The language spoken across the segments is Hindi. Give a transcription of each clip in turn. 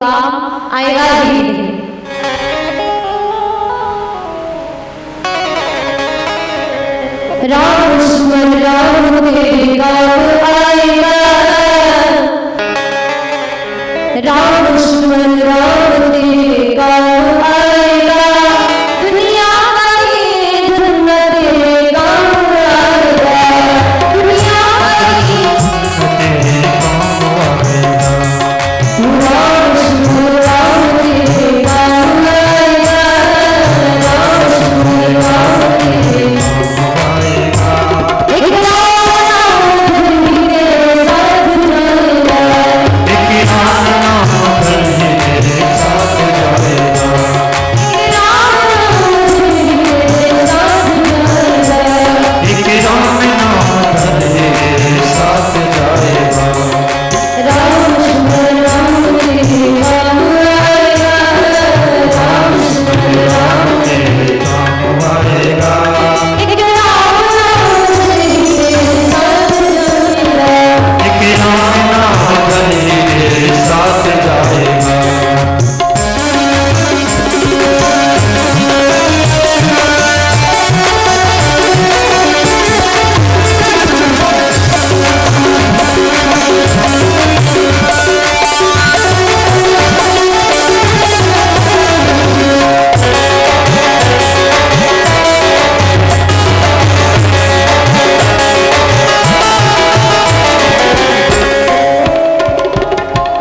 काम आएगा ही नहीं। राम लक्ष्मण राम तेरे काम आएगा, राम लक्ष्मण राम तेरे काम आएगा, दुनिया का ये धर्म तेरे काम आएगा, दुनिया का ये तेरे काम आएगा। राम लक्ष्मण राम तेरे काम आएगा, राम लक्ष्मण राम तेरे काम आएगा। एक राम धरती तेरे साथ जाएगा, एक राम धरती तेरे साथ जाएगा, एक राम धरती तेरे साथ जाएगा, एक राम धरती तेरे साथ जाएगा। राम लक्ष्मण राम तेरे काम आएगा, राम लक्ष्मण राम तेरे काम आएगा। एक राम धरती तेरे साथ जाएगा, एक राम धरती तेरे साथ जाएगा।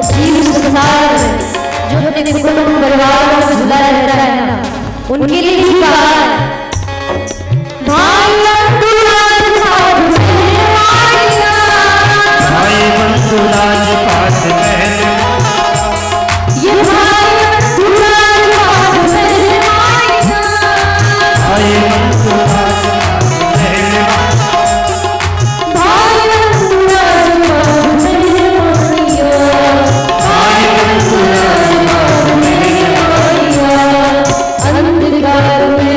जीव संसार में जो अपने कुटुंब परिवार में जुड़ा रहता है ना, उनके लिए भी कहा है, भाई बंधु राजपाट में आएगा, भाई बंधु राजपाट में, ये भाई बंधु राजपाट में आएगा, भाई बंधु राजपाट में, भाई बंधु राजपाट में आएगा, अंधकार में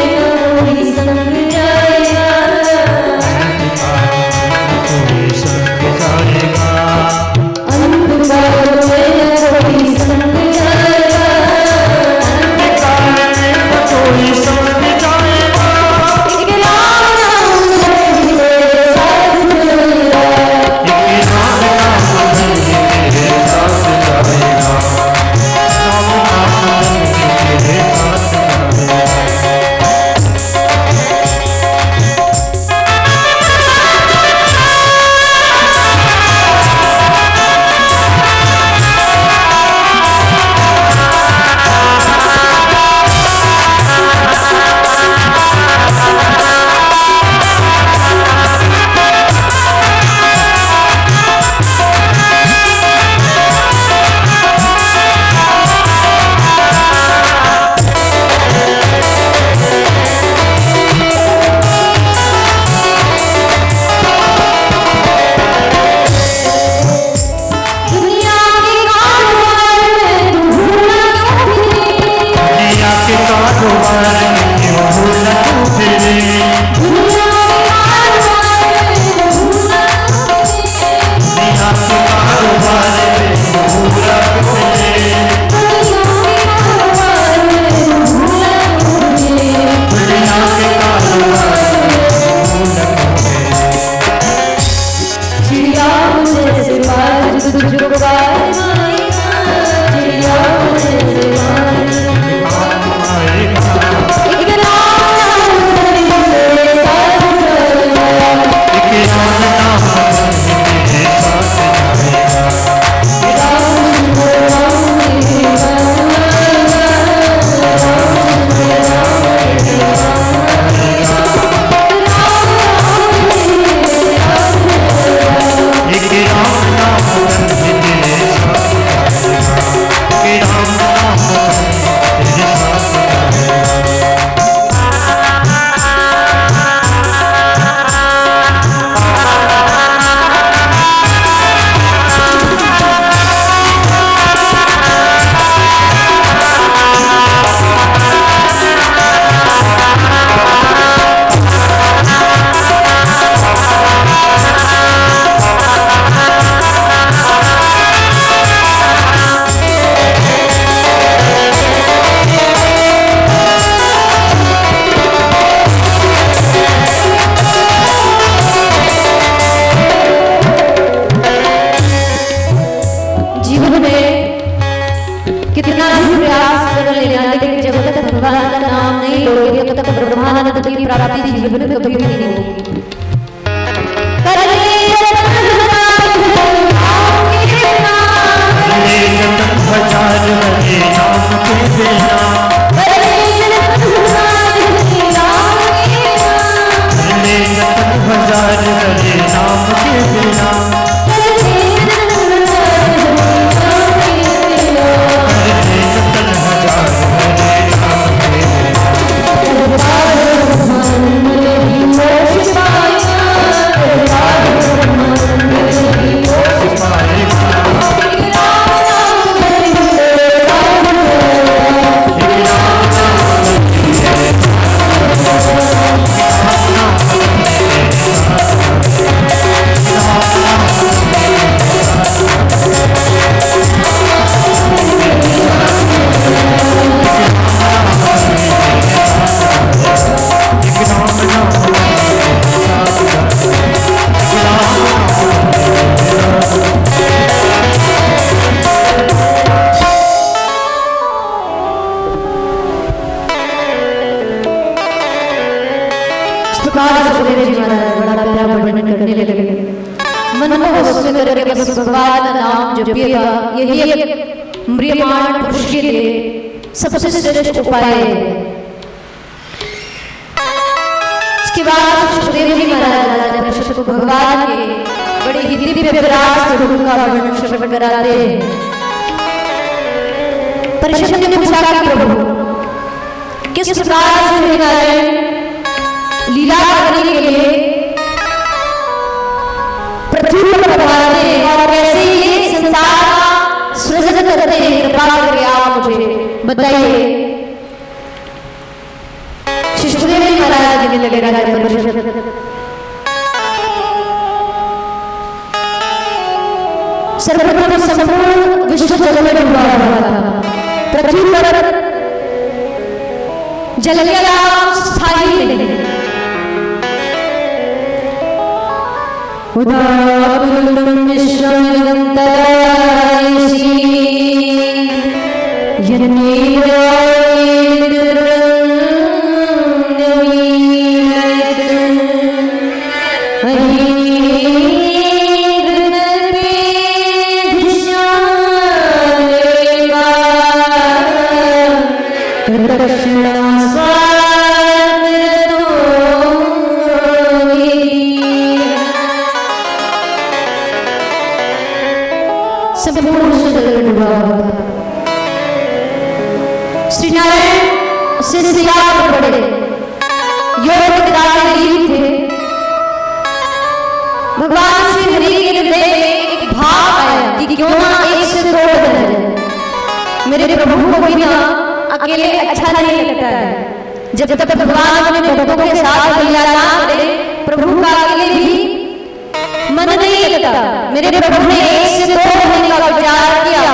भगवान का नाम नहीं लोगे तब तक ब्रह्मानंद की प्राप्ति जीवन में कभी नहीं होगी। भगवान का नाम जपिएगा, यही म्रियमाण पुरुष के लिए सबसे श्रेष्ठ उपाय है। इसके बाद सुखदेव जी महाराज को भगवान के बड़े ही दिव्य विराट स्वरूप का वर्णन श्रवण कराते हैं। परिषद ने पूछा कि प्रभु किस प्रकार से नारायण लीला करने के लिए पृथ्वी पर अवतरते हैं और कैसे ये संसार का सृजन करते हैं, कृपा करके आप मुझे बताइए। सुखदेव जी महाराज ने लगे सर्वप्रथम संपूर्ण विश्व जल में डूबा हुआ था। पृथ्वी पर जल का स्थायी नहीं। उदापुरुषं विश्वमिदं तदायसि श्री नारायण से सियार पड़े योग थे। भगवान श्री हरि के हृदय में एक भाव आया कि क्यों ना एक से तोड़ दें। मेरे प्रभु को बिना अकेले अच्छा नहीं लगता है। जब तक भगवान अपने भक्तों के साथ लीला ना करे, प्रभु का अकेले भी मन नहीं लगता। मेरे प्रभु ने एक से तोड़ने का विचार किया।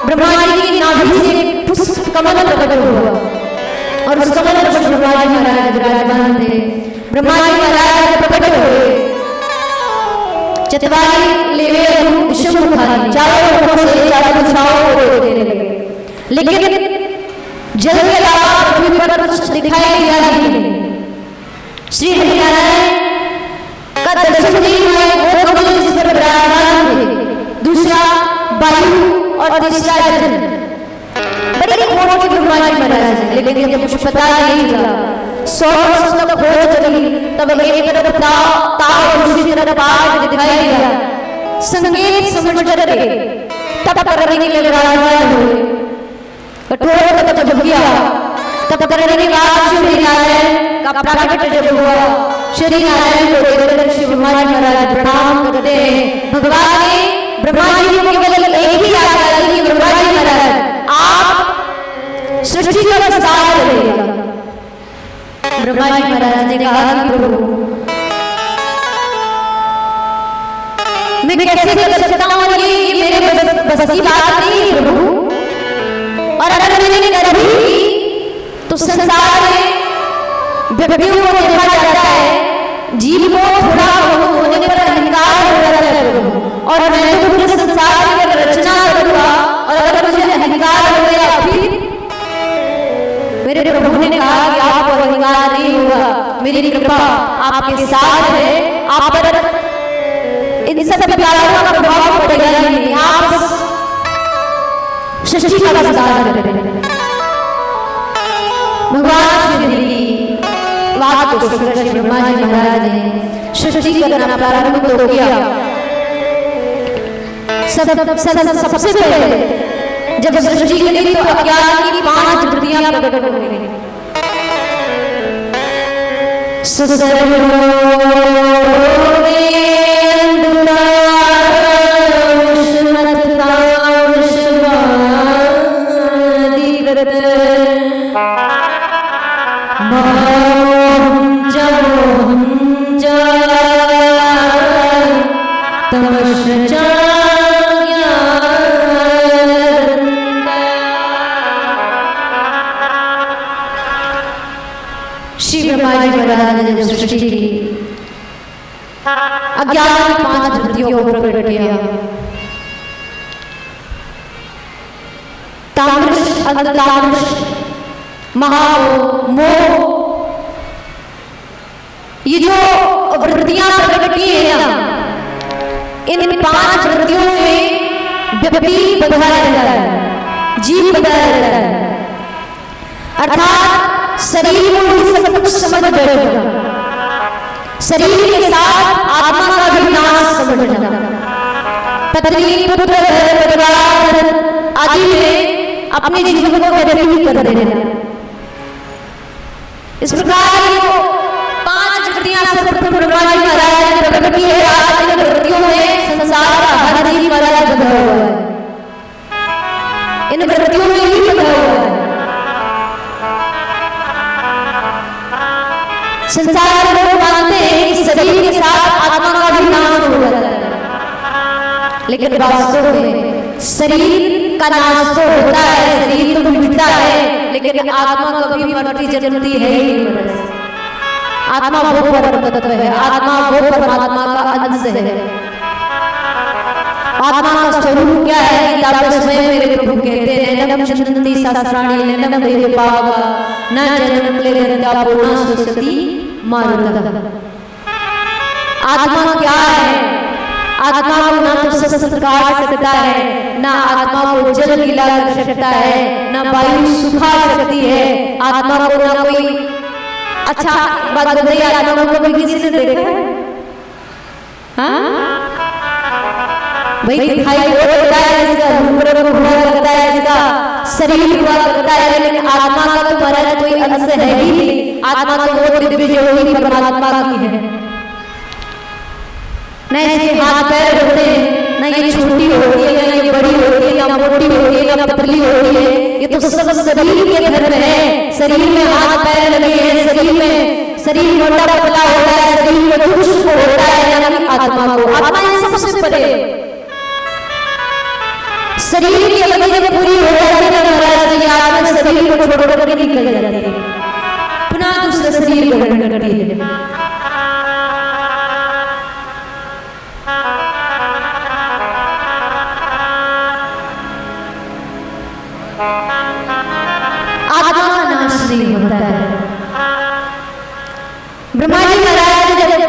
ब्रह्मा जी की नाभि से पुष्प कमल प्रकट हुआ और उस कमल पर ब्रह्मा जी महाराज विराजमान थे। ब्रह्मा जी महाराज प्रकट हुए, चतवारी लेवे विश्वमुखारी चारों ओर से चारों दिशाओं को देने लगे, लेकिन जल के अलावा पृथ्वी पर कुछ दिखाई दिया नहीं। श्री हरिनारायण का दर्शन नहीं हुआ। वो कमल जिस पर विराजमान थे, दूसरा वायु और तीसरा जल। बड़ी खोज की ब्रह्मा जी महाराज है, लेकिन जब कुछ पता नहीं चला। 100 वर्ष तक खोज चली, तब एक तरफ ताव और दूसरी तरफ आग दिखाई दिया। संगीत समझ करके तब करने के लिए विराजमान हुए। कठोर तप जब किया, तब करने के बाद श्री नारायण का प्रकट जब हुआ, श्री नारायण को देखकर श्री ब्रह्मा जी महाराज प्रणाम करते हैं। भगवान ने ब्रह्मा जी को केवल एक ही आज्ञा दी कि ब्रह्मा जी महाराज आप सृष्टि का विस्तार करिएगा। ब्रह्मा जी महाराज ने कहा कि प्रभु मैं कैसे कर सकता हूँ, ये मेरे बस की बात नहीं प्रभु। और अगर मैंने कर दी तो संसार में व्यक्तियों को देखा जाता है, जीव को थोड़ा होने पर अहंकार हो जाता है प्रभु। और मैं तो पूरे संसार की रचना करूंगा, और अगर मुझे अहंकार हो गया फिर मेरे मेरे प्रभु ने कहा कि आपको अधिकार नहीं हुआ, मेरी कृपा आपके साथ है, आप पर इन सब प्यारों का प्रभाव पड़ेगा नहीं, आप सृष्टि का विस्तार करें। भगवान श्री की बात को सुनकर ब्रह्मा जी महाराज ने सृष्टि करना प्रारंभ तो किया। सबसे पहले जब सृष्टि करी तो अज्ञान की 5 वृत्तियां प्रकट हो गई। श्री ब्रह्मा जी महाराज ने जब सृष्टि की अज्ञान की 5 वृत्तियों को प्रकट किया। तामृष, अंधतामृष, महामोह, ये जो वृत्तियां प्रकट की है ना, इन 5 वृत्तियों में व्यक्ति बदलाया जाता है, जीव बदलाया जाता है, अर्थात शरीर को ही सब कुछ समझ बैठना, शरीर के साथ आत्मा का भी नाश समझना, पत्नी पुत्र परिवार आदि में अपने जीवन को व्यतीत कर देना। इस प्रकार ये 5 वृत्तियां सर्वप्रथम ब्रह्मा जी महाराज ने प्रकट की है। आज इन वृत्तियों में संसार का हर जीव महाराज बंधा हुआ है, इन वृत्तियों में ही बंधा हुआ है। संसार में लोग मानते हैं कि शरीर के साथ आत्मा का भी नाश हो जाता है, लेकिन वास्तव में शरीर का नाश तो होता है, शरीर तो मिटता है, लेकिन आत्मा कभी मरती जन्मती है ही नहीं। आत्मा वो परम तत्व है, आत्मा वो परमात्मा का अंश है। आत्मा का स्वरूप क्या है? किताब में मेरे प्रभु कहते हैं, नम चंदंती शास्त्राणि नम देवे पावा न जन्म क्लेदंता पूर्णा सुसती मारुता। आत्मा क्या है? आत्मा को ना तो शस्त्र काट सकता है, ना आत्मा को जल गिला कर सकता है, ना वायु सुखा सकती है। आत्मा को ना कोई अच्छा बात बताइए, आत्मा को कभी किसी ने देखा है? हाँ भाई दिखाई देता है, इसका रूप हुआ करता है, इसका शरीर हुआ करता है, लेकिन आत्मा का तो हमारा कोई अंश है ही नहीं। आत्मा तो वो दिव्य ज्योति परमात्मा की है। न इसके हाथ पैर होते हैं, न ये छोटी होती है, न ये बड़ी होती है, न मोटी होती है, न पतली होती है। ये तो सब शरीर के धर्म है। शरीर में हाथ पैर लगे हैं, शरीर मोटा पतला होता है, शरीर में कुछ होता है, यानी आत्मा को। आत्मा इन सबसे परे। शरीर की अवधि जब पूरी हो जाती है महाराज, ये आत्मा शरीर को छोड़ कर निकल जाती है, पुनः दूसरे शरीर को ग्रहण करती है। आत्मा का नाश नहीं होता है। ब्रह्मा जी महाराज ने जब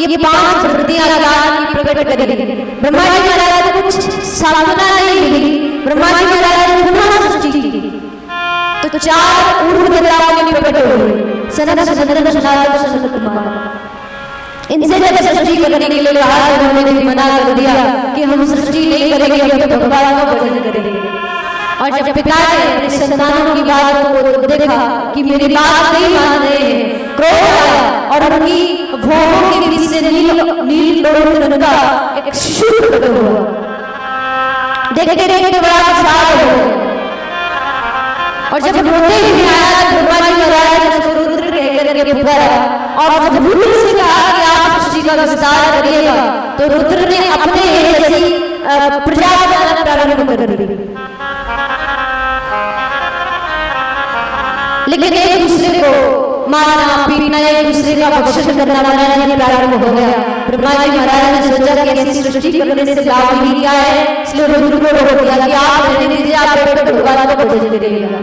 ये 5 वृत्तियां की प्रकट करी, ब्रह्मा जी महाराज को कुछ साधना नहीं मिली। ब्रह्मा जी महाराज ने पुनः सृष्टि की तो 4 ऊर्ध्व देवताओं की प्रकट हो गई, सनत सनंदन सनातन सनत कुमार। इनसे जब सृष्टि करने के लिए कहा तो उन्होंने मना कर दिया कि हम सृष्टि नहीं करेंगे, हम तो भगवान का भजन करेंगे। और जब पिता ने अपने संतानों की बात को देखा कि मेरी बात नहीं मान रहे हैं, क्रोध आया और उनकी भौहों के बीच से नील रंग का एक शिशु प्रकट हुआ। देखते देखते बड़ा विशाल हो गया, और जब रोते हुए आया तो ब्रह्मा जी महाराज ने उसको रुद्र कहकर के पुकारा, और जब रुद्र से कहा कि आप सृष्टि का विस्तार करिएगा, तो रुद्र ने अपने जैसी प्रजा बनाना प्रारंभ कर दी। लेकिन एक दूसरे को मारना पीटना, एक दूसरे का भक्षण करना महाराज जी प्रारंभ हो गया। ब्रह्मा जी महाराज ने सोचा कि ऐसी सृष्टि करने से लाभ ही क्या है, इसलिए रुद्र को रोक दिया कि आप रहने दीजिए, आप भगवान को भजन करिएगा।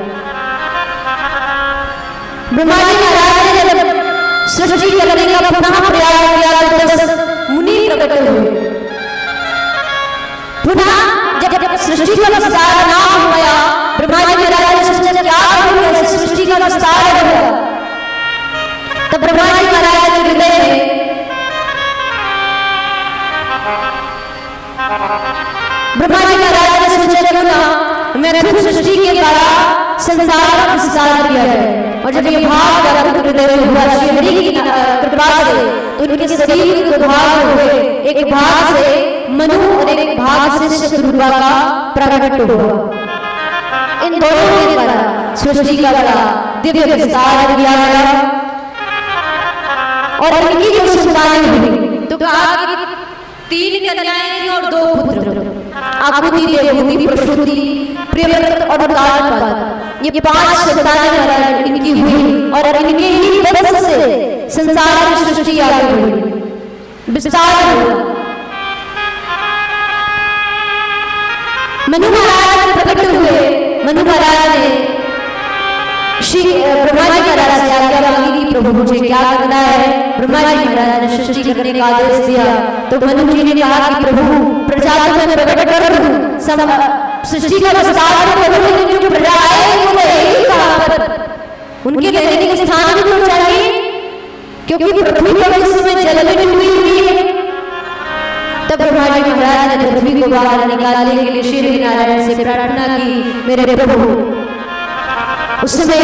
ब्रह्मा जी महाराज ने जब सृष्टि करने का पुनः प्रयास किया तो 10 मुनि प्रकट हुए। पुनः जब सृष्टि का विस्तार ना हुआ, ब्रह्मा जी महाराज ने सोचा क्या करूं, सृष्टि का विस्तार होगा। तब ब्रह्मा जी महाराज के हृदय में ब्रह्मा जी महाराज ने सोचा क्यों ना मैं खुद सृष्टि के द्वारा संसार का विस्तार किया है। और जब ये भाव हृदय में हुआ श्री हरि की कृपा से, तो उनके शरीर के भाग हुए, एक भाग से मनु और एक भाग से शत्रुघ्न का प्रकट हुआ। इन दोनों के द्वारा सृष्टि का बड़ा दिव्य विस्तार किया गया। और इनकी जो संतानें हुई तो कहा कि 3 कन्याएं थी और 2 पुत्र, आकृति, देवहूति, प्रसूति, प्रियव्रत और कालपद। ये 5 संतानें महाराज इनकी हुई और इनके ही बस से संसार की सृष्टि आगे हुई, विस्तार हुआ। मनु महाराज प्रकट हुए। मनु महाराज ने श्री ब्रह्मा जी महाराज से आज्ञा मांगी कि प्रभु मुझे क्या करना है। ब्रह्मा जी महाराज ने सृष्टि करने का आदेश दिया। तो मनु जी ने कहा कि प्रभु प्रजा को मैं प्रकट कर दूं, सृष्टि का विस्तार करूं, लेकिन जो प्रजा आएगी वो रहेगी कहां पर? उनके रहने के स्थान भी तो चाहिए, क्योंकि पृथ्वी पर इस समय जल में डूबी हुई है। तब ब्रह्मा जी महाराज ने पृथ्वी को बाहर निकालने के लिए श्री नारायण से प्रार्थना की, मेरे प्रभु। उस समय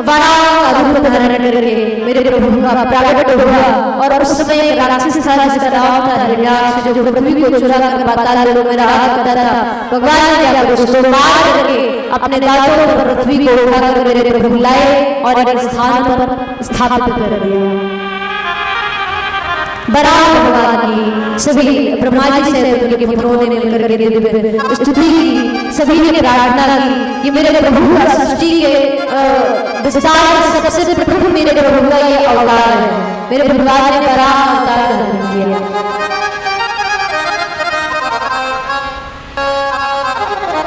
वराह का रूप धारण करके मेरे प्रभु का प्रकट हुआ। और उस समय राक्षस था जिसका नाम था हिरण्याक्ष, जो पृथ्वी को चुरा कर पाताल लोक में रहा करता था। भगवान ने क्या उसको मार करके अपने दांतों पर पृथ्वी को उठाकर मेरे प्रभु लाए और एक स्थान पर स्थापित कर दिया। वराह भगवान की सभी ब्रह्मा जी से उनके पुत्रों ने मिलकर के दिव्य स्तुति की, सभी ने प्रार्थना की कि मेरे प्रभु का सृष्टि के विस्तार सबसे प्रथम मेरे प्रभु का ये अवतार है। मेरे भगवान ने वराह अवतार धारण किया।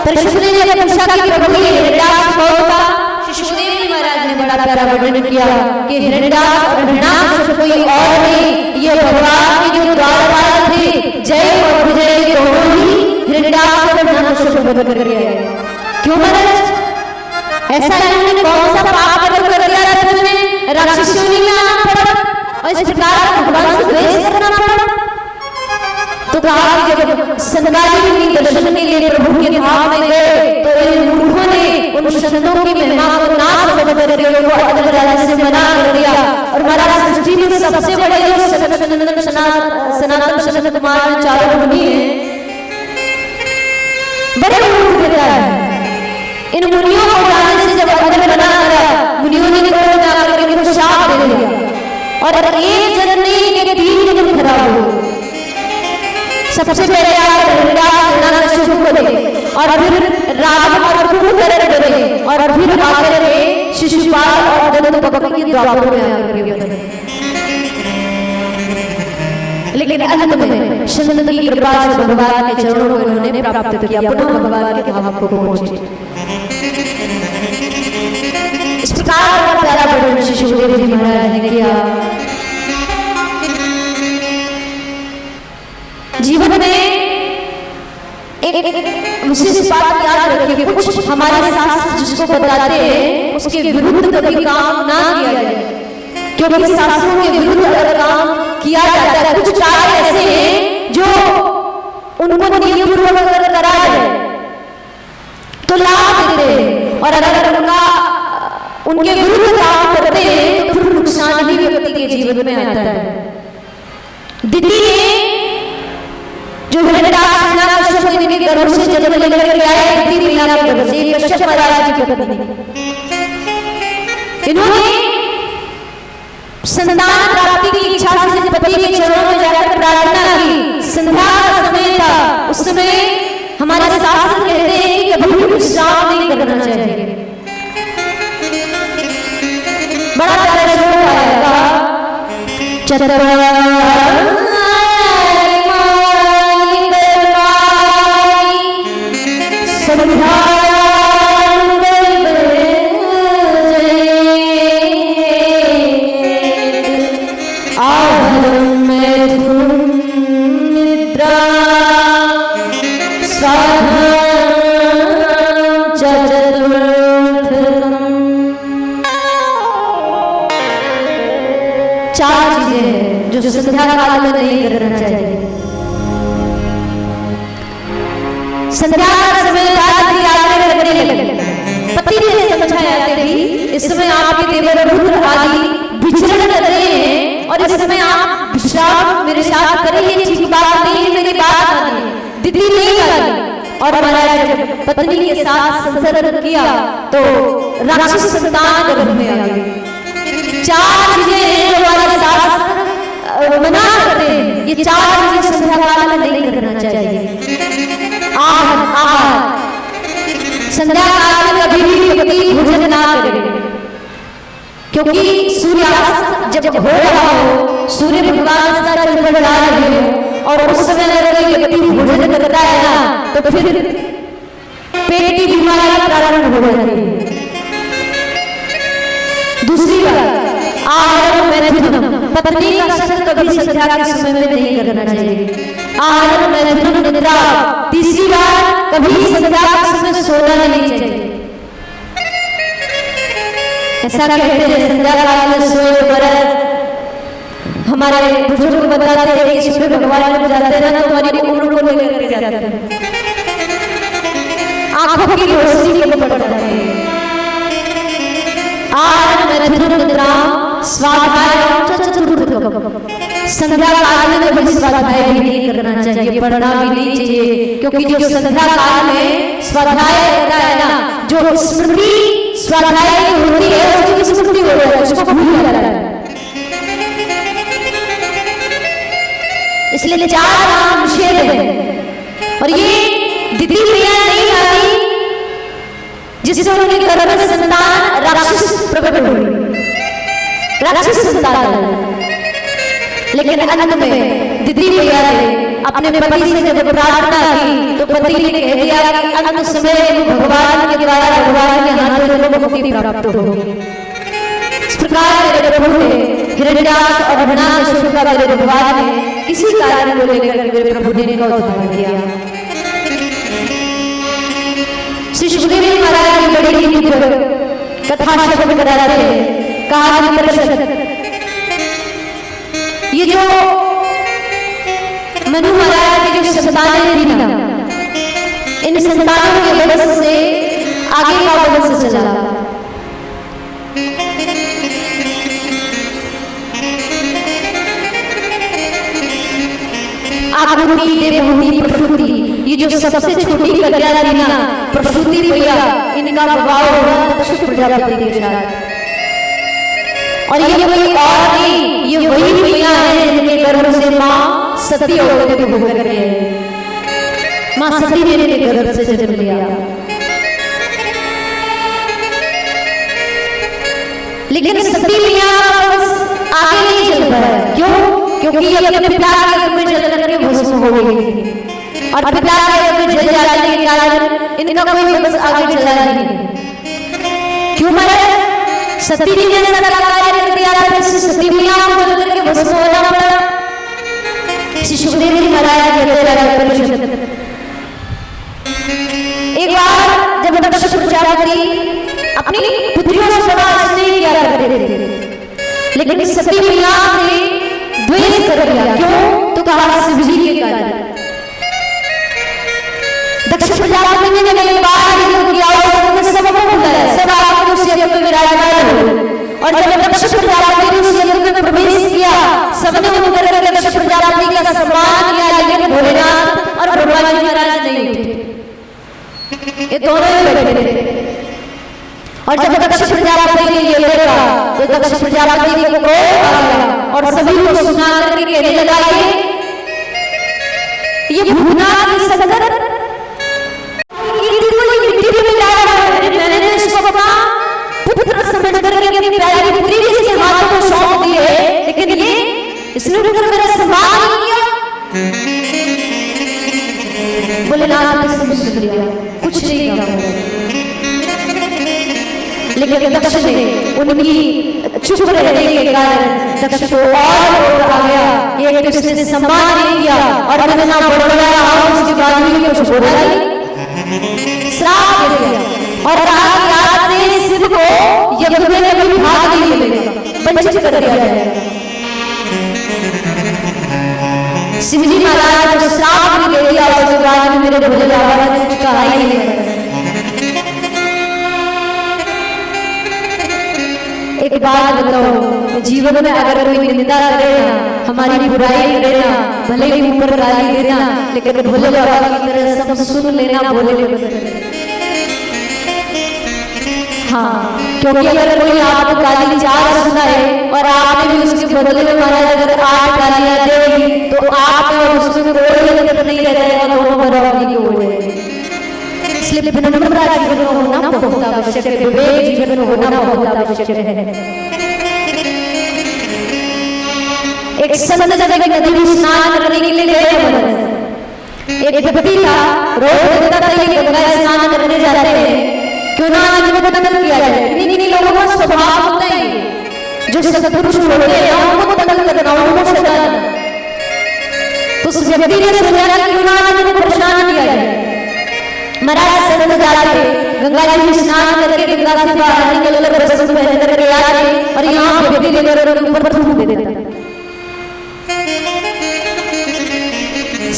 परिषद ने जब पूछा कि प्रभु ये हिरण्याक्ष कौन था, शिशुदेव जी महाराज ने बड़ा प्यारा वर्णन किया कि हिरण्याक्ष और हिरण्याक्ष कोई और नहीं, ये भगवान के जो द्वारपाल थे, जय और विजय दोनों ही हिरण्याक्ष और हिरण्याक्ष को बदल कर गए। क्यों महाराज ऐसा इन्होंने कौन सा पाप कर दिया था तुमने? राक्षसों ने आना पड़ा और इस प्रकार भगवान से द्वेष करना पड़ा। तो कहा कि जब संगाली की दर्शन के लिए प्रभु के धाम में गए तो इन मूर्खों ने उन संतों की महिमा को ना समझ करके उनको अदल राजा से मना कर दिया। और महाराज सृष्टि में सबसे बड़े जो सनातन सनत कुमार चारों मुनि हैं, बड़े मूर्ख देता है। इन मुनियों को जाने से जब अदल मना करा, मुनियों ने क्रोध में आकर के उनको शाप दे दिया। और एक जन नहीं कि 3 जन खराब हो। सबसे पहले हिरण्याक्ष को दे और फिर राम और कुंभकर्ण दे और फिर आकर के शिशुपाल और दंतवक्र के द्वापर में आकर के बने। लेकिन अंत में शंकर की कृपा से भगवान के चरणों को इन्होंने प्राप्त किया, पुनः भगवान के धाम को पहुंचे। इस प्रकार का प्यारा वर्णन शिशुदेव जी महाराज ने किया। जीवन में एक विशेष बात याद रखिए, कुछ हमारे शास्त्र जिसको बताते हैं उसके विरुद्ध कभी काम ना किया जाए, क्योंकि शास्त्रों के विरुद्ध अगर काम किया जाता है, कुछ कार्य ऐसे हैं जो उनको नियमपूर्वक अगर करा जाए तो लाभ देते हैं, और अगर उनके विरुद्ध काम करते हैं तो फिर नुकसान भी व्यक्ति के जीवन में आता है। द्वितीय जो हिरण्याक्ष को इनके गर्भ से जन्म लेकर के आए, द्वितीय मीना के गर्भ से कश्यप महाराज की पत्नी, इन्होंने संतान प्राप्ति की इच्छा से पति के चरणों में जाकर प्रार्थना की। संध्या का समय था, उस समय हमारे शास्त्र कहते हैं कि कभी भी विश्राम नहीं करना चाहिए। बड़ा प्यारा श्लोक आएगा, 4 चीजें हैं जो संध्या काल में नहीं करना चाहिए। संध्या का समय रात्रि आगे करने लगे। पति ने समझाया देवी इस समय आपके देवर रुद्र आदि विचरण कर रहे हैं और इस समय आप विश्राम मेरे साथ करें, ये ठीक बात नहीं है, मेरी बात मानिए। दीदी नहीं आई और महाराज जब पत्नी के साथ संसर्ग किया तो राक्षस संतान गर्भ में आ गई। 4 चीजें हमारे साथ मना करते हैं, ये 4 चीजें संध्या काल में नहीं करना चाहिए। संध्या काल में कभी भी व्यक्ति भोजन ना करे, क्योंकि सूर्यास्त जब हो रहा हो, सूर्य भगवान का चंद्र बढ़ा रहे हो और उस समय अगर कोई व्यक्ति भोजन करता है ना तो फिर पेट की बीमारी प्रारंभ हो जाती है। दूसरी बात, आहार मैथुनम, पत्नी का संग कभी संध्या के समय में नहीं करना चाहिए। आहार मैथुनम निद्रा, तीसरी बात कभी संध्या के समय सोना नहीं चाहिए। ऐसा कहते हैं संध्या काल में सोए पर हमारे बुजुर्ग बताते हैं कि सूर्य भगवान जब जाते हैं ना तो हमारी उम्र को लेकर के जाते हैं, आंखों की रोशनी कम पड़ जाती है। संध्या काल में कभी स्वाध्याय भी नहीं करना चाहिए, पढ़ना भी नहीं चाहिए, क्योंकि जो संध्या काल में स्वाध्याय होता है ना, जो स्मृति स्वाध्याय की होती है उसकी स्मृति हो जाती है, उसको भूल जाता है। इसलिए 4 नाम निषेध है। और ये दीदी प्रिया नहीं आई जिससे उनके गर्भ में संतान राक्षस प्रकट हुई, राक्षस संतान। लेकिन अंत में दीदी प्रिया ने अपने पति से जब प्रार्थना की तो पति ने कह दिया कि अंत समय भगवान के द्वारा भगवान के हाथ में उनको मुक्ति प्राप्त होगी। इस प्रकार मेरे प्रभु ने हिरण्याक्ष और हिरण्याकश्यप का मेरे भगवान ने किसी कारण को लेकर मेरे प्रभु ने इनका उद्धार किया। श्री सुखदेव जी महाराज की बड़ी ही कथा श्रवण कराते हैं। कहा ये जो मनु महाराज की जो संतानें थी ना, इन संतानों के वंश से आगे का वंश चला। आकृति, देवहूति, प्रसूति, ये जो सबसे छोटी कन्या थी ना प्रसूति प्रिया, इनका विवाह हुआ दक्ष प्रजापति के साथ। और ये कोई और नहीं, ये वही प्रिया है जिनके गर्भ से मां सती होकर के होकर के मां सती ने इनके गर्भ से जन्म लिया। लेकिन सती प्रिया आगे नहीं चल पाया। क्यों? क्योंकि ये अपने पिता के घर में जल करके भस्म हो गई थी और पिता के घर में जल जाने के कारण इनका कोई वंश आगे चला नहीं। क्यों महाराज? सती जी ने ऐसा कार्य कर दिया था, सती प्रिया को जल करके भस्म होना पड़ा। श्री सुखदेव जी महाराज कहते रहे एक बार जब दक्ष प्रजापति अपनी पुत्रियों से बड़ा स्नेह किया करते थे, लेकिन सती प्रिया से द्वेष कर दिया। क्यों? तो कहा शिव जी के कारण। दक्ष प्रजापति ने जब एक बार किया सबको बुलाया, सब आकर उस यज्ञ में विराजमान हो। और जब दक्ष प्रजापति ने उस यज्ञ में प्रवेश किया, सबने उनकर के दक्ष प्रजापति का सम्मान किया, लेकिन भोलेनाथ और ब्रह्मा जी महाराज नहीं उठे। ये दोनों ही बैठे थे। और जब दक्ष प्रजापति ने ये देखा तो दक्ष प्रजापति को क्रोध आ गया और सभी को सुना करके कहने लगा ये भूतनाथ की संगत मिट्टी में जा रहा है। मैंने तो इसको अपना पुत्र समझ करके अपनी प्यारी पुत्री के हाथों को सौंप दिए, लेकिन ये इसने उठकर मेरा सम्मान किया। भोलेनाथ ने समझ लिया, कुछ नहीं कहा। लेकिन दक्ष ने उनकी चुप रहने के कारण दक्ष को और आ गया। एक तो इसने सम्मान नहीं किया और मैंने ना बड़बड़ाया और उसके बाद भी कुछ बोला नहीं, श्राप दे दिया और कहा कि आज से शिव को यज्ञ में कोई भाग नहीं मिलेगा, वंचित कर दिया जाएगा। शिवजी महाराज को श्राप भी दे दिया, उसके बाद मेरे भोले बाबा ने कुछ कहा ही नहीं। एक बात बताओ, जीवन में अगर कोई निंदा करे ना, हमारी बुराई करे ना, भले ही ऊपर गाली देना, लेकिन भोले बाबा की तरह सब सुन लेना, भोले। हाँ, क्योंकि अगर कोई आपको गाली 4 सुनाए और आपने भी उसके बदले में महाराज अगर 8 गालियां देगी, तो आप और उसमें कोई अंतर नहीं रह जाएगा, दोनों बराबरी की हो जाएगी। इसलिए विनम्रता जीवन में होना बहुत आवश्यक है, विवेक जीवन में होना बहुत आवश्यक है। एक संत जब नदी में स्नान करने के लिए गए, एक व्यक्ति था, रोज देखता था ये गंगा स्नान करने जाते हैं, क्यों ना इनको तंग किया जाए। इन्हीं लोगों का स्वभाव होता है, जो सत्पुरुष होते हैं उनको तंग करना, उनको सताना। तो उस व्यक्ति ने सोचा कि क्यों ना इनको परेशान किया जाए। महाराज संत जाते गंगा जी में स्नान करके गंगा से बाहर निकल कर वस्त्र पहन करके आते और यहाँ व्यक्ति लेकर उनके ऊपर थूक देते।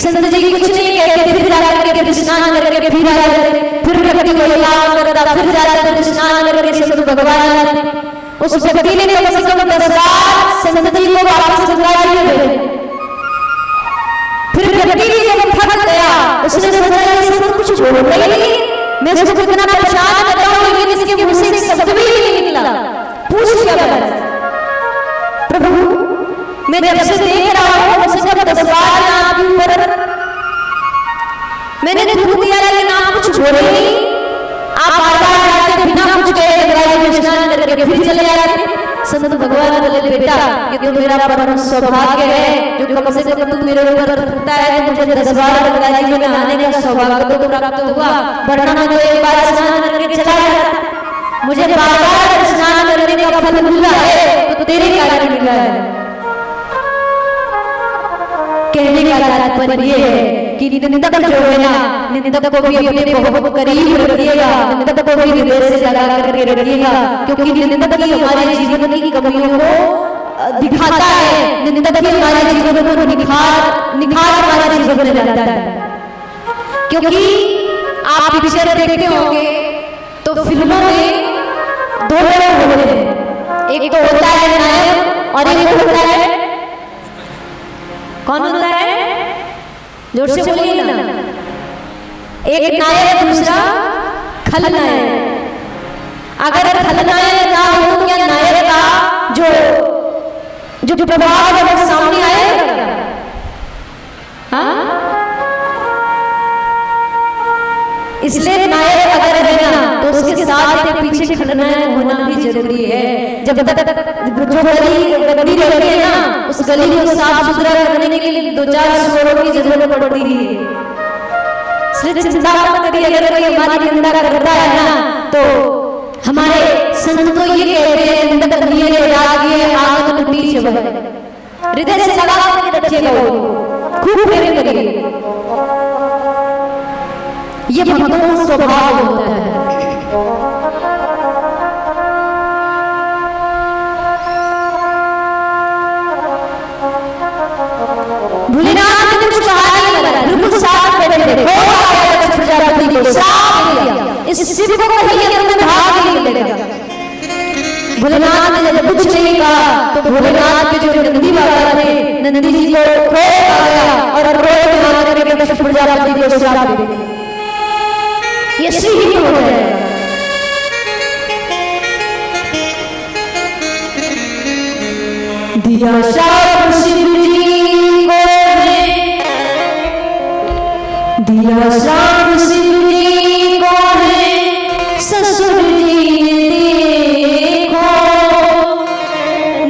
संत जी कुछ नहीं कहते, फिर जाकर के स्नान करके फिर आ जाते, फिर व्यक्ति को याद करता, फिर जाकर के स्नान करके संत भगवान आते। उस व्यक्ति ने कम से कम 10 बार संत जी को वापस गंगा जी में भेजे। फिर व्यक्ति जब थक गया, उसने सोचा ये सब कुछ छोड़ गई, मैं इसको कितना परेशान करता हूँ, लेकिन इसके मुंह से एक शब्द भी नहीं निकला। पूछ लिया प्रभु, मैं जब से देख रहा हूँ कम से कम 10 बार आपके ऊपर मैंने थूक दिया, लेकिन आप कुछ बोले नहीं। आप आते बिना कुछ कहे गंगा में स्नान करके फिर चले आते। संत भगवान बोले, बेटा ये तो मेरा परम सौभाग्य है, जो कम से कम तू मेरे ऊपर थूकता है, तो मुझे 10 बार गंगा जी में नहाने का सौभाग्य तो प्राप्त हुआ, वरना मैं तो एक बार स्नान करके चला जाता। मुझे बार-बार स्नान करने का फल मिला है, तो तेरे कारण मिला है। कहने का तात्पर्य ये है कि निंदक जो है ना, निंदक को भी अपने बहुत करीब रखिएगा, निंदक को भी हृदय से लगा करके रखिएगा, क्योंकि निंदक ही हमारे जीवन की कमियों को दिखाता है, निंदक ही हमारे जीवन को निखार हमारे जीवन में लाता है। क्योंकि आप पिक्चर देखते होंगे तो फिल्मों में 2 लोग होते हैं, एक तो होता है नायक और एक होता है, कौन होता है? जोर से बोलिए ना। एक नायक, दूसरा खलनायक। अगर खलनायक ना हो तो क्या नायक का जो प्रभाव है वो सामने आएगा? हाँ, इसलिए नायक अगर है ना तो उसके साथ पीछे खलनायक होना भी जरूरी है। जब तक जो गली रहती है ना, उस गली को साफ सुथरा करने के लिए 2-4 स्वरों की जरूरत पड़ती है। इसलिए चिंता मत करिए, अगर कोई हमारी निंदा करता है ना, तो हमारे संत तो ये कहते हैं, निंदा करनी है रागिए आग टूटी जब, हृदय से लगा के रखिएगा, खूब प्रेम करिए। ये भक्तों का स्वभाव होता है। भोलेनाथ ने कुछ कहा नहीं, बिल्कुल साफ बैठे थे, प्रजापति को साफ दिया, इस शिव को कहिए तुमने भाग नहीं लगेगा। भोलेनाथ ने जब कुछ नहीं कहा तो भोलेनाथ के जो नंदी बाबा थे, नंदी जी को क्रोध आ गया और क्रोध में आकर के प्रजापति को श्राप दे दिया। ये सही हो जाएगा। दिया शाप शिव जी को है, दिया शाप शिव जी को है, ससुर जी देखो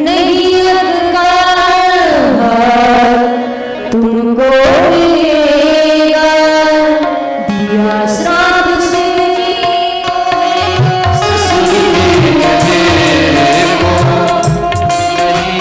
नहीं तुमको मिलेगा। दिया श्राप शिव जी को है, ससुर जी देखो नहीं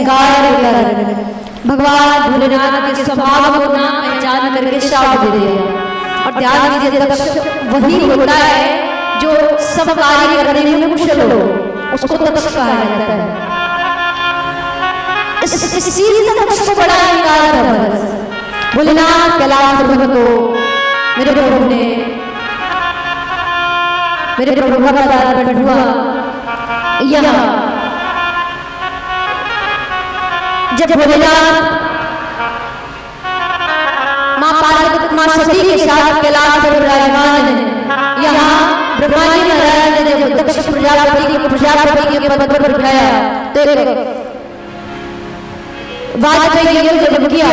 अहंकार लेकर भगवान भोलेनाथ के स्वभाव को ना पहचान करके श्राप दे दिया। और ध्यान दीजिए, दक्ष वही होता है जो सब कार्य करने में कुशल हो, उसको दक्ष कहा जाता है। इस चीज का दक्ष को बड़ा अहंकार था। भोलेनाथ कैलाश पर्वत को मेरे प्रभु ने, मेरे प्रभु का पदार्पण हुआ यहाँ। जब भोलेनाथ माँ पार्वती, माँ सती के साथ कैलाश पर विराजमान है, यहाँ ब्रह्मा जी महाराज ने जब दक्ष प्रजापति के पद पर बिठाया तो वाजपेयी यज्ञ जब किया,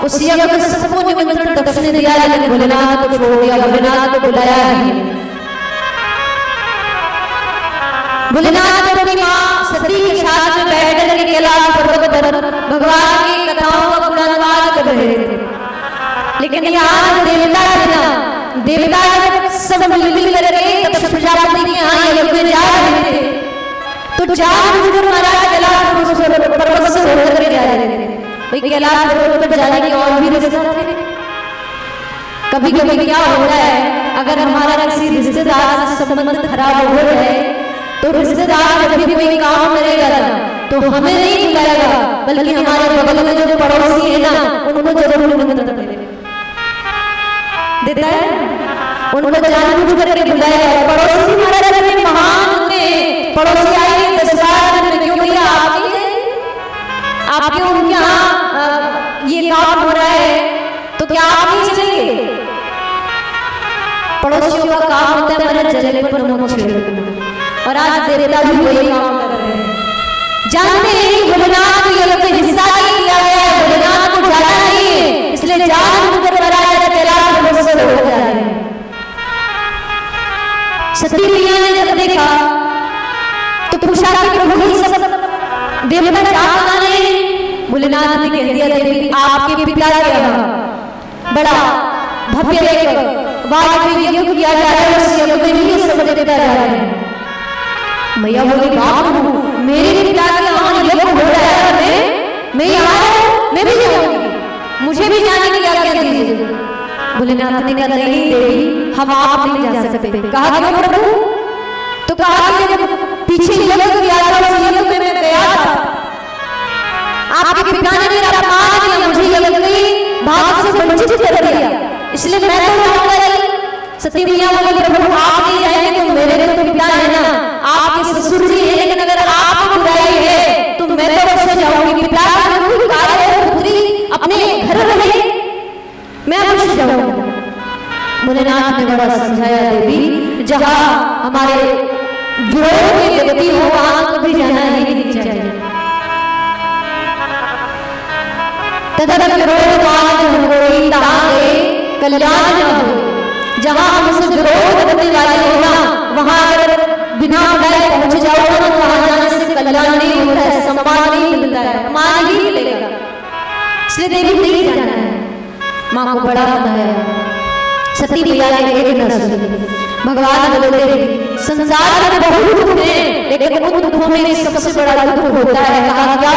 उस यज्ञ में सबको निमंत्रण दक्ष ने दिया, लेकिन भोलेनाथ को छोड़ दिया, भोलेनाथ को बुलाया ही। भोलेनाथ अपनी माँ सती के साथ में बैठ कर कैलाश पर्वत पर भगवान की कथाओं का गुणानुवाद कर रहे थे। लेकिन यहाँ देवता थे ना, देवता सब मिलजुल करके दक्ष प्रजापति के यहाँ यज्ञ में जा रहे थे, तो जानबूझकर महाराज कैलाश पर्वत से होकर जा रहे थे। भाई कैलाश पर्वत पर जाने के और भी रास्ते थे। कभी कभी क्या होता है, अगर हमारा किसी रिश्तेदार से संबंध खराब हो जाए तो रिश्तेदार जब भी कोई काम करेगा तो हमें नहीं बुलाएगा, बल्कि हमारे बगल में जो पड़ोसी है ना, उनको जरूर निमंत्रण देता है, उनको जानबूझ करके बुलाएगा। पड़ोसी हमारे महान होते, पड़ोसी आएंगे 10 बार में, क्यों भैया आपके उनके यहाँ ये काम हो रहा है तो क्या आप नहीं चलेंगे? पड़ोसियों का काम होता है मेरे जले पर नमक छिड़कना, और आज देवता भी वही काम कर रहे हैं। जानते हैं भोलेनाथ यज्ञ में हिस्सा नहीं लिया गया है, भोलेनाथ को जाना नहीं है, इसलिए जानबूझकर महाराज कैलाश पर्वत से हो जा रहे हैं। सती मैया ने जब देखा तो पूछा कि प्रभु ये सब देवता क्या बना रहे हैं? भोलेनाथ ने कह दिया, देवी आपके पिता के यहाँ बड़ा भव्य वाजपेयी यज्ञ किया जा रहा है, उस यज्ञ में ही ये सब देवता जा रहे हैं। मैया बोली, बाप मेरे पिता के यहाँ यज्ञ हो रहा है, मैं यहाँ मैं भी जाऊंगी, मुझे भी जाने की आज्ञा दीजिए। भोलेनाथ ने कहा, नहीं देवी हम आप नहीं जा सकते। कहा क्यों प्रभु? तो कहा कि जब पीछे यज्ञ किया था उस यज्ञ में मैं गया था, आपके पिता ने मेरा अपमान किया, मुझे यज्ञ की भाग से वंचित कर दिया, इसलिए मैं तो जाऊंगा नहीं। सती मैया बोली, प्रभु आप नहीं जाएंगे तो मेरे तो पिता है ना, आपके ससुर जी है, लेकिन अगर आप बुराई है तो मैं तो अवश्य जाऊंगी। पिता की कार्य पुत्री अपने घर रहे, मैं अवश्य जाऊंगी। भोलेनाथ ने बड़ा समझाया, देवी जहाँ हमारे विरोध के व्यक्ति हो वहां कभी जाना ही नहीं चाहिए। तदर विरोध होई तहाँ कल्याण न हो, जहाँ हमसे विरोध करने वाले हो ना, वहां अगर बिना बुलाए पहुंच जाओ तो वहां जाने से कल्याण नहीं होता है, सम्मान नहीं मिलता है, अपमान ही मिलेगा। इसलिए देवी नहीं जाना है। माँ को बड़ा बनाया। सती मैया ने एक न सुनी। भगवान बोलते संसार में बहुत दुख है, लेकिन उन दुखों में सबसे बड़ा दुख होता है। कहा क्या?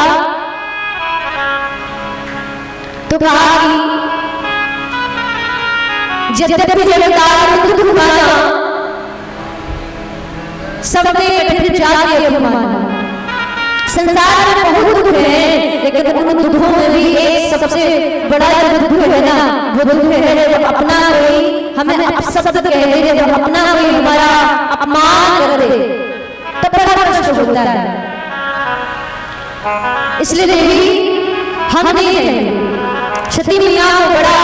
तो कहा यद्यपि जगतार दुख माना, सबने कठिन जाति अभिमाना। संसार में बहुत दुख है, लेकिन उन दुखों में भी एक सबसे बड़ा दुख है ना, वो दुख है जब अपना कोई हमें अपशब्द कह दे, जब अपना कोई हमारा अपमान कर दे, तब बड़ा कष्ट होता है। इसलिए देवी हम नहीं रहेंगे। सती मैया को बड़ा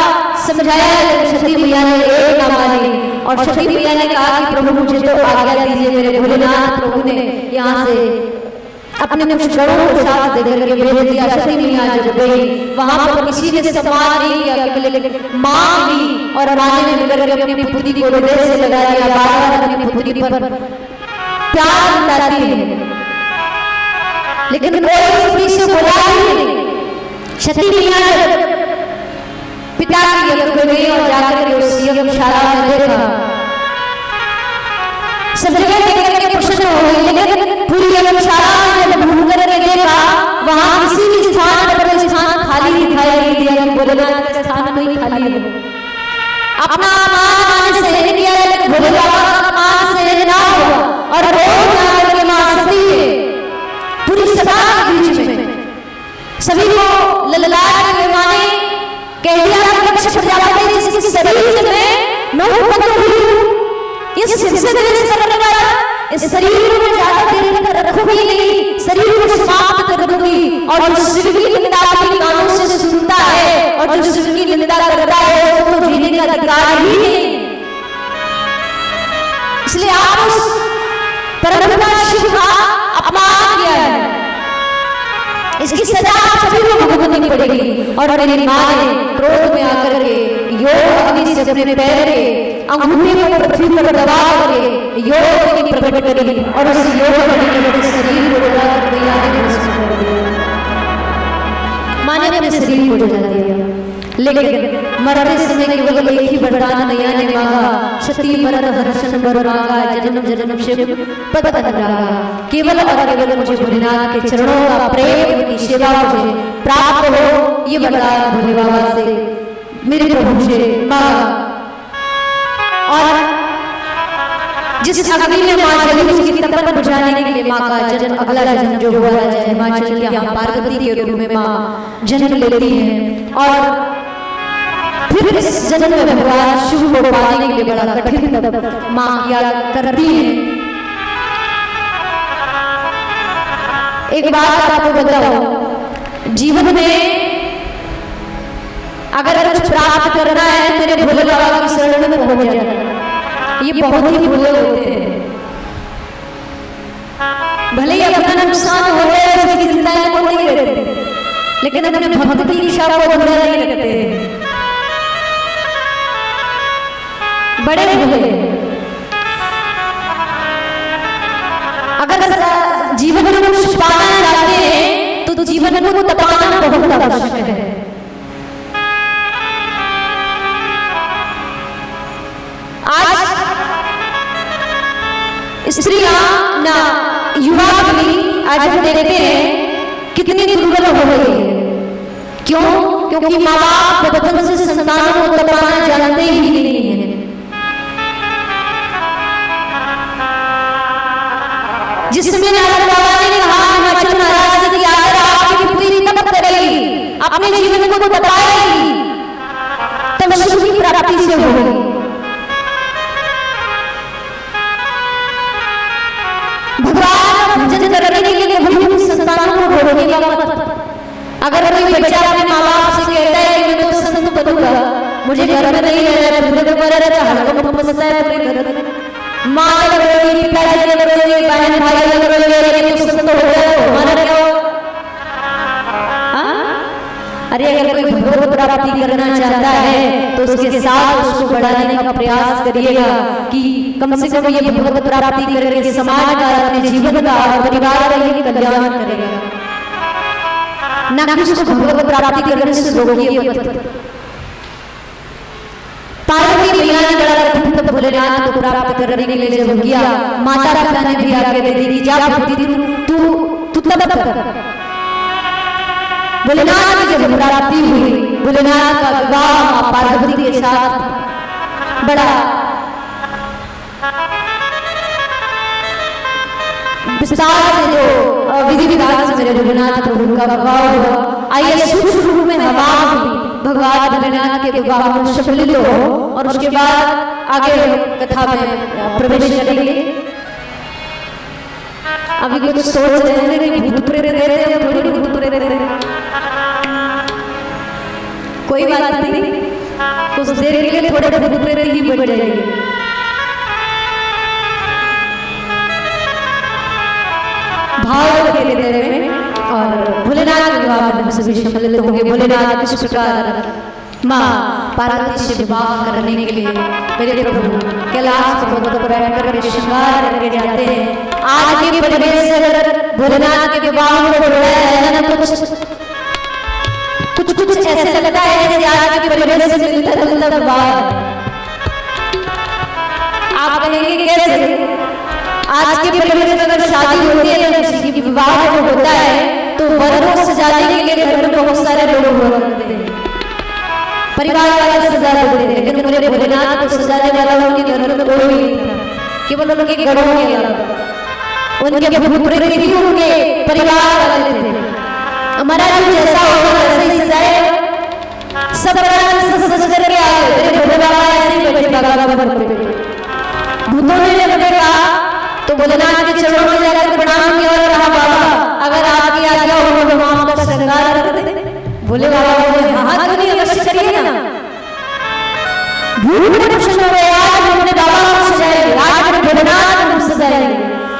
समझाया, लेकिन सती मैया ने एक ना मानी, और सती मैया ने कहा कि प्रभु मुझे तो आज्ञा दीजिए। मेरे भोलेनाथ प्रभु ने यहाँ से अपने कुछ गणों को साथ देकर के भेज दिया। सती मैया जब गई वहां पर किसी ने सम्मान नहीं किया, केवल मां ली और मां ने मिलकर के अपनी पुत्री को हृदय से लगा दिया। बार अपनी पुत्री पर प्यार जताती है, लेकिन कोई पुत्री से बोला नहीं। सती मैया पिता की यज्ञ को गई और जाकर के उस यज्ञशाला में देखा, सब जगह देख करके प्रसन्न हो गई, लेकिन पूरी यज्ञशाला में घूम करके देखा वहां किसी भोलेनाथ का स्थान कोई खाली हो। अपना मान से किया भोले बाबा का मान से ना हुआ और भोलेनाथ के मान सती है पूरी सभा के बीच में सभी को लललाट के माने कह दिया कक्ष प्रजापति जिसके शरीर में मैं उत्पन्न हुई हूं। इस सिलसिले में करने वाला इस शरीर में ज्यादा देर तक रखूंगी नहीं, शरीर को समाप्त कर दूंगी। और जो शिव की निंदा अपने कानों से सुनता है और जो शिव की निंदा करता है उसको जीने का अधिकार ही नहीं। इसलिए आप उस परमपिता शिव का अपमान किया है, इसकी सजा सभी को भुगतनी पड़ेगी। और मेरी माँ ने क्रोध में आकर के योग अग्नि से अपने पैर के अंगूठे को पृथ्वी पर दबा करके योग अग्नि प्रकट करी और उस योग अग्नि ने अपने शरीर को जला कर दिया, माँ ने अपने शरीर को जला दिया। लेकिन मरते समय केवल एक ही वरदान मैया ने मांगा, क्षति मरण हर्षण वर मांगा, जन्म जन्म शिव पद अनुरागा। केवल और केवल मुझे भोलेनाथ के चरणों का प्रेम, उनकी सेवा मुझे प्राप्त हो, ये वरदान भोले बाबा से मेरे प्रभु से मांगा। और जिस अग्नि में मां जली उसकी तपन बुझाने के लिए मां का जन्म, अगला जन्म जो हुआ है हिमाचल के यहाँ पार्वती के रूप में मां जन्म लेती है। और फिर इस जन्म में भगवान शिव को पाने के लिए बड़ा कठिन तप मां किया करती है। एक बात आपको बताओ, जीवन में अगर कुछ प्राप्त करना है मेरे भोले बाबा की शरण में पहुंच जाना। ये बहुत ही भोले होते हैं, भले ही अपना नुकसान हो रहा है उसकी चिंताएं को नहीं रहते, लेकिन अपने भक्त की इच्छा को पूरा नहीं रखते, बड़े भोले। अगर जीवन में कुछ पाना चाहते हैं तो जीवन को तपाना बहुत आवश्यक है। आज स्त्रियां ना युवा पीढ़ी आज हम देखते हैं कितनी दुर्बल हो गई है। क्यों? क्योंकि माँ बाप बचपन से संतानों को तपाना जानते ही नहीं है। जिसमें नारद बाबा ने कहा हिमाचल महाराज की आज्ञा आपकी पुत्री तप करेगी, अपने जीवन को बताएगी, तब शिव की प्राप्ति से होगी। भगवान भजन करने के लिए भगवान संतानों को रोकेगा मत। अगर कोई बच्चा अपने माँ बाप से कहता है कि मैं तो संत बनूंगा, मुझे घर में नहीं रहना, बुढ़े को रहता है, हल्का फंसता है पूरे घर में, माँ लग रही, पिताजी लग रही, बहन भाई लग रही, तो संत हो गया तो हमारा क्या हो? अरे अगर कोई भगवत प्राप्ति करना चाहता है तो उसके साथ उसको बढ़ाने का प्रयास करिएगा कि कम से कम ये भगवत प्राप्ति करके समाज का, अपने जीवन का और परिवार का ही कल्याण करेगा, ना कि उसको भगवत प्राप्ति करने से रोकिए मत। पार्वती मैया ने बड़ा कठिन तप भोलेनाथ को प्राप्त करने के लिए जब किया, माता पिता ने भी आगे दे दी, जा तू तप कर। भोलेनाथ की जब प्राप्ति हुई, भोलेनाथ का विवाह पार्वती के साथ बड़ा विस्तार से जो विधि विधान से मेरे भोलेनाथ प्रभु का विवाह हुआ। आइए सूक्ष्म रूप में हवा भगवान भोलेनाथ के विवाह में सम्मिलित हो और उसके बाद आगे कथा में प्रवेश करेंगे। अभी कुछ सोच रहे हैं कि भूत प्रेत रहते हैं, थोड़ी भूत प्रेत रहते हैं, कोई बात नहीं, कुछ देर के लिए थोड़े भूत प्रेत ही बढ़ जाएंगे। भाव के लेते हुए और भोलेनाथ के विवाह में सभी सम्मिलित होंगे। भोलेनाथ किस प्रकार माँ पार्वती से विवाह करने के लिए मेरे प्रभु कैलाश पर्वत पर बैठ कर श्रृंगार करके जाते हैं। आज के परिवेश अगर भोलेनाथ के विवाह में कुछ ऐसे लगता है जैसे आज के परिवेश से मिलता विवाह। आप कहेंगे कैसे? आज के परिवेश में अगर शादी होती है या किसी की विवाह जो होता है तो वर को सजाने के लिए घर में बहुत सारे लोग हुआ करते हैं। परिवार वाले सजा देते थे, लेकिन मेरे भोलेनाथ को सजाने वाला उनके घर में कोई नहीं था, केवल उनके गढ़ों के अलावा उनके भूत प्रेत ही उनके परिवार वाले थे। हमारा जो जैसा होगा वैसे ही सजाए, सब सज करके आए मेरे भोले बाबा ऐसे ही बैठे बाबा पर भूतों ने जब देखा तो भोलेनाथ के चरणों में जाकर प्रणाम किया और कहा बाबा अगर आपकी आज्ञा हो तो हम आपका श्रृंगार कर दे। भोले बाबा बोले हाँ तो नहीं अवश्य करिए ना। भूत प्रसन्न हुए, आज हम अपने बाबा को सजाएंगे, आज हम भोलेनाथ को सजाएंगे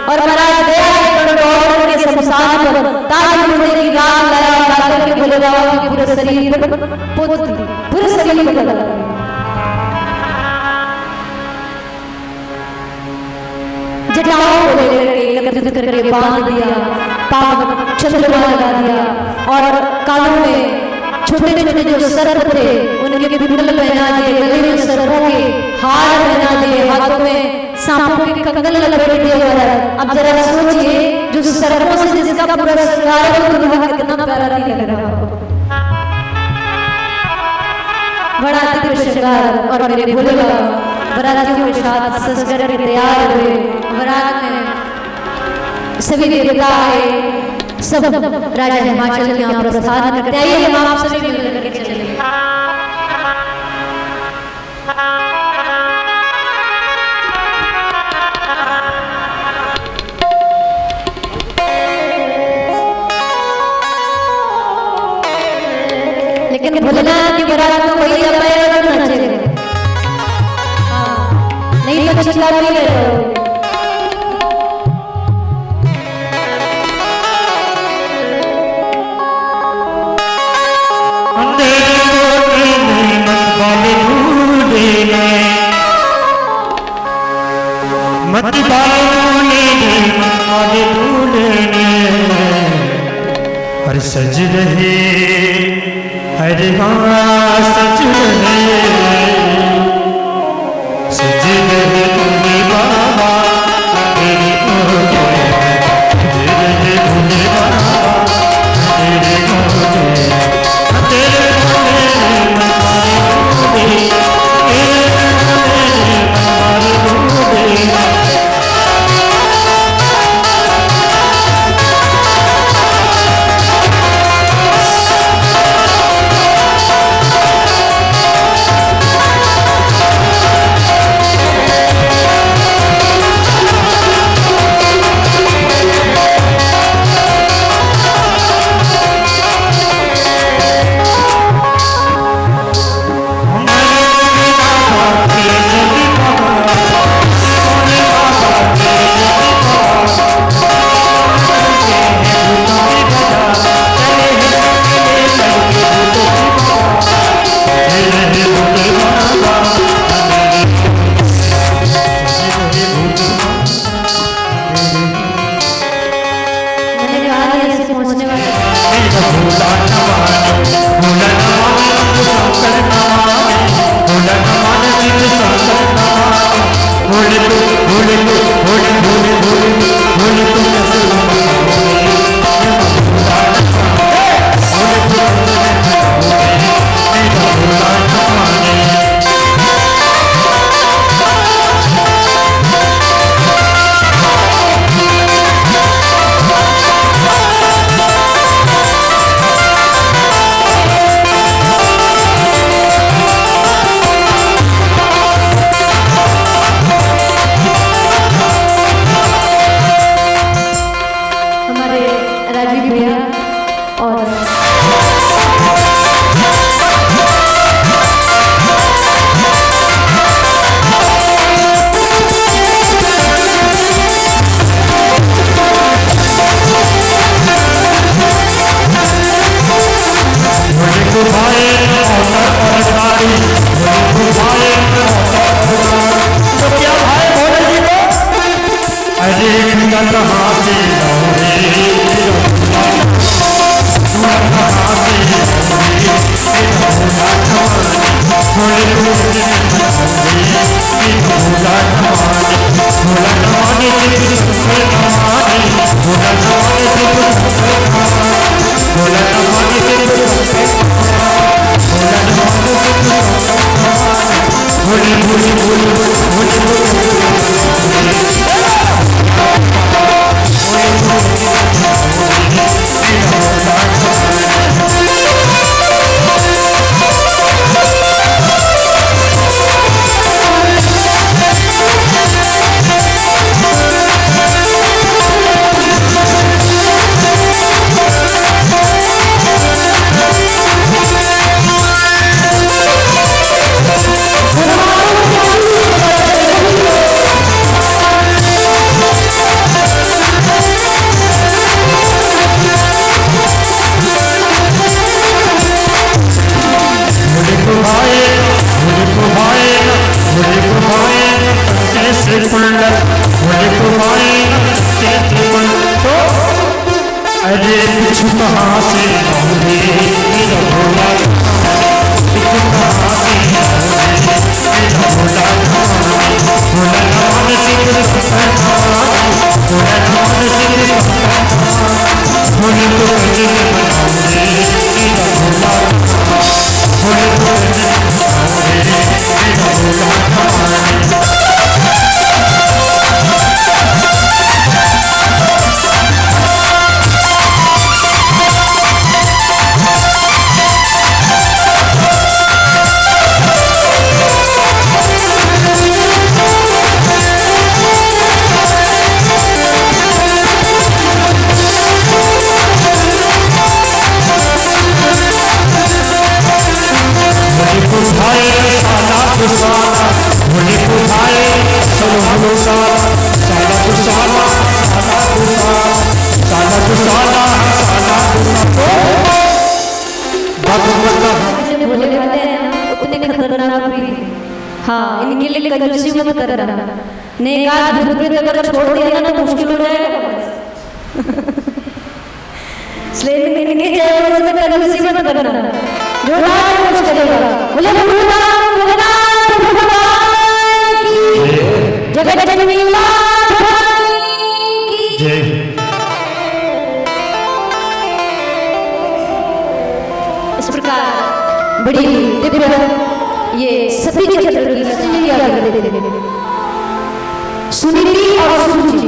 और महाराज गया के शमशान पर ताज मुर्दे की राख लाया और लाकर के भोले बाबा के पूरे शरीर पर पोत दी, पूरे शरीर पर लगा। जटाओं को लेकर एकत्रित करके बांध दिया, पाव चंद्रमा लगा दिया और कानों में छोटे छोटे जो सर्प थे उनके बिंदल पहना दिए, गले में सर्पों के हार पहना दिए, हाथों में सांपों के कंगन लपेट दिए। अब जरा सोचिए जो सर्पों से जिसका पूरा श्रृंगार कितना प्यारा दिख रहा हो, बड़ा दिव्य श्रृंगार। और मेरे भोले बाबा बरातियों के साथ सज करके तैयार हुए। बारात में सभी देवता आए, सब राजा हिमाचल के यहाँ प्रस्थान करते आइए, हम आप सभी मिल करके चलेंगे। लेकिन भोलेनाथ की बारात में वही नाचेगा, नहीं तो चिल्ला भी ले लो। मत बालों हर सज रहे, हर हाँ सज रहे, सज रहे भोले बाबा तेरे भोले, सज रहे भोले बाबा तेरे भोले, तेरे भोले हमारे भोले, तेरे भोले हमारे भोले। भोला भोले तुम्हारे तो अरे कुछ कहाँ से होंगे मेरा भोला कुछ कहाँ से होंगे मेरा भोला भोला नाम सिंह भोला नाम सिंह भोले को कहीं बनाओगे मेरा भोला भोले को कहीं बनाओगे मेरा भोला हाँ, इनके लिए कंजूसी मत करना। नेक आदमी भूखे अगर छोड़ दिया ना तो मुश्किल हो जाएगा। इसलिए इनके जैसे में कंजूसी मत करना। जो राज कुछ करेगा, बोले भगवान की जगत जननी मां की जय। इस प्रकार बड़ी दिव्य ये सती चक्र की लीला करते थे सुनीति और सुरुचि।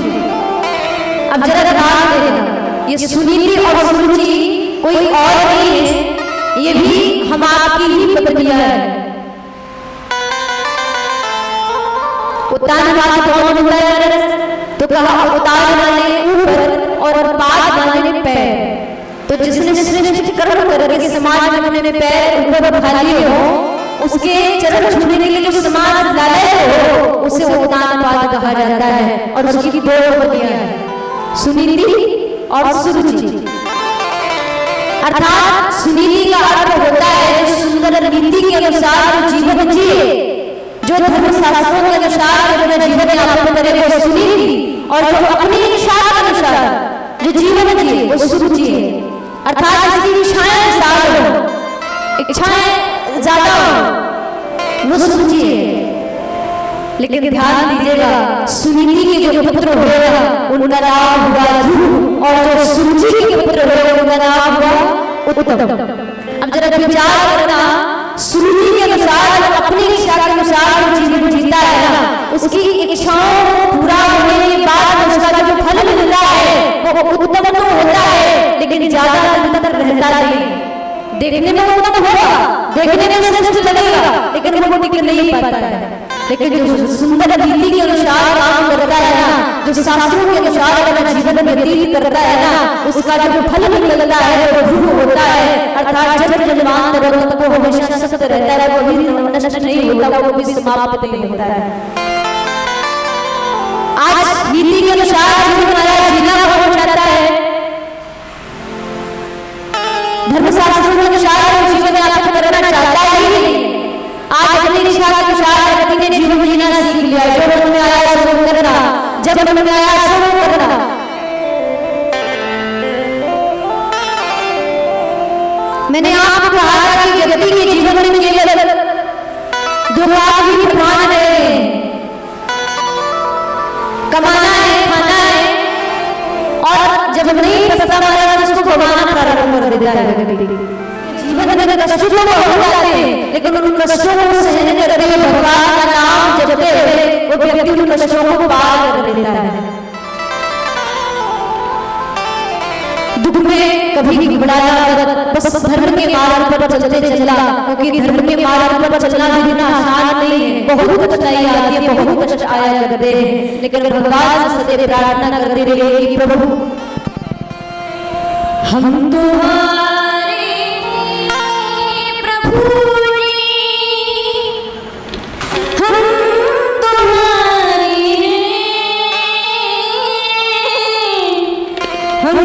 अब जरा ध्यान देना, ये सुनीति और सुरुचि कोई और नहीं है, ये भी हम आपकी ही पत्नियां हैं। उतार वाला कौन होता है? तो कहा उतार वाले ऊपर और पाद वाले पैर। तो जिसने कर्म करके समाज में अपने पैर ऊपर उठा लिए हो, उसके चरण छूने के लिए जो समाज लालच हो, उसे उदानवाद कहा जाता है। और उसकी दो पत्नियां हैं, सुनीति और सुरुचि। अर्थात सुनीति का अर्थ होता है जो सुंदर नीति के अनुसार जीवन जिए, जो धर्म शास्त्रों के अनुसार अपना जीवन यापन करे वो सुनीति, और जो अपनी इच्छा के अनुसार जो जीवन जिए वो सुरुचि है। अर्थात इसकी इच्छाएं ज्यादा हो, इच्छाएं ज्यादा हो, वो सुरुचि है। लेकिन ध्यान दीजिएगा, सुनीति के जो पुत्र हुए उनका नाम हुआ ध्रुव, और जो सुरुचि के पुत्र हुए उनका नाम हुआ उत्तम। अब जरा विचार करना, सुरुचि के अनुसार अपनी इच्छा के अनुसार जीवन जीता है ना, उसकी इच्छाओं पूरा होने के बाद उसका जो फल मिलता है वो उत्तम तो होता है, लेकिन ज्यादा दिन तक रहता नहीं। देखने में उत्तम होगा, देखने में श्रेष्ठ लगेगा, लेकिन वो टिक नहीं पाता है। लेकिन जो सुंदर नीति के अनुसार काम करता है ना, जो शास्त्रों के अनुसार अपना जीवन व्यतीत करता है ना, उसका जो फल मिलता है वो ध्रुव होता है। अर्थात जब जन्मांतर तक वो हमेशा सत्य रहता है, वो भी नष्ट नहीं होता, वो भी समाप्त नहीं होता है। आज नीति के अनुसार जीवन जीना हो जाता है, धर्मशास्त्रों के अनुसार जीवन यापन करना चाहता ही नहीं। आज अपनी इच्छा के अनुसार व्यक्ति ने जीवन जीना सीख लिया, जो मन में आया सो करना, जब मन में आया सो करना। मैंने आपको कहा था कि व्यक्ति के जीवन में केवल दो बात ही प्रधान है, कमाना है, खाना है, और जब नहीं पैसा मारा तो उसको भगवान प्रारंभ कर देता है। जीवन में कष्टों हो जाते हैं, लेकिन उन कष्टों को सहन करते हुए भगवान का नाम जपते हुए वो व्यक्ति उन कष्टों को पार कर देता है। दुख में कभी घबराया, बस धर्म के मार्ग पर चलते चला, क्योंकि धर्म के मार्ग पर चलना भी इतना आसान नहीं है। बहुत कठिनाई आती है, बहुत कष्ट आया करते हैं, लेकिन भगवान से सदैव प्रार्थना करते रहिए कि प्रभु हम तुम्हारे प्रभु हम तुम्हारे हम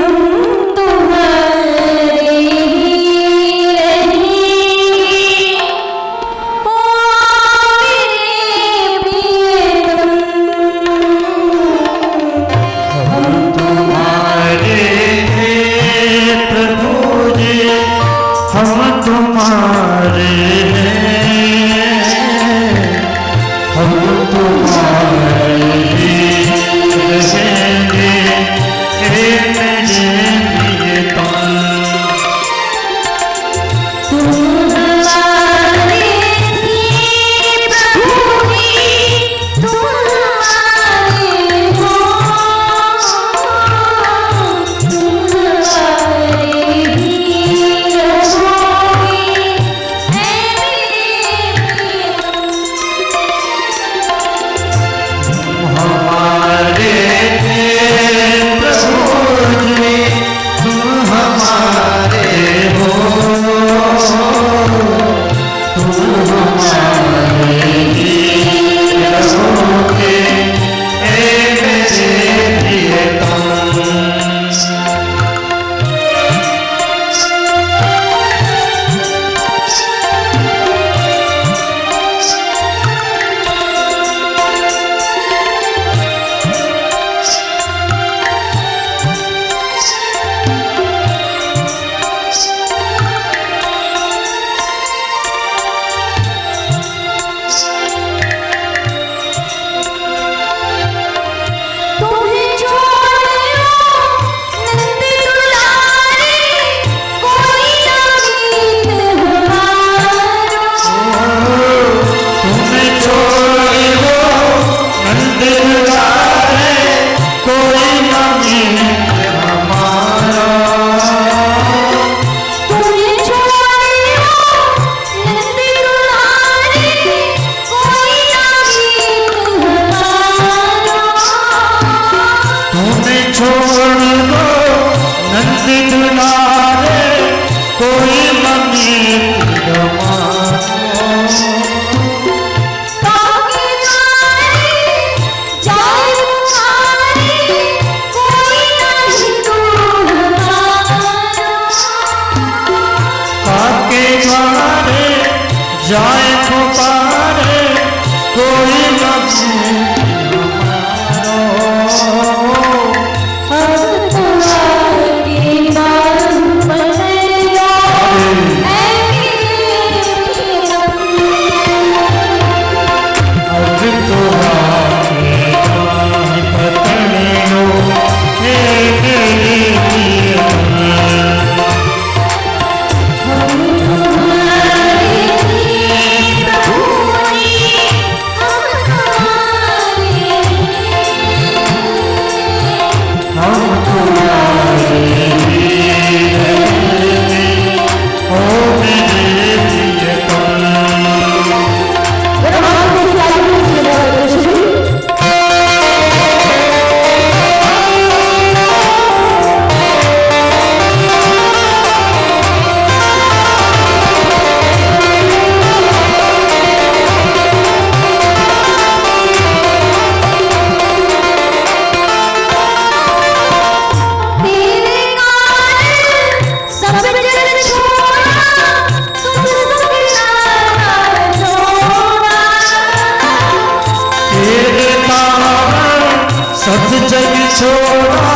सब जग छोड़ा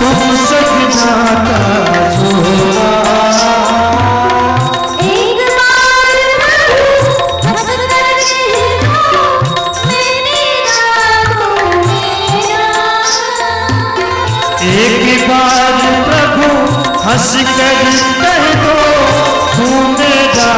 तुम सग नाता जोड़ा एक बार हंस कर कहना मैंने रागों मेरा एक बार प्रभु हंस कर कह दो तू मेरा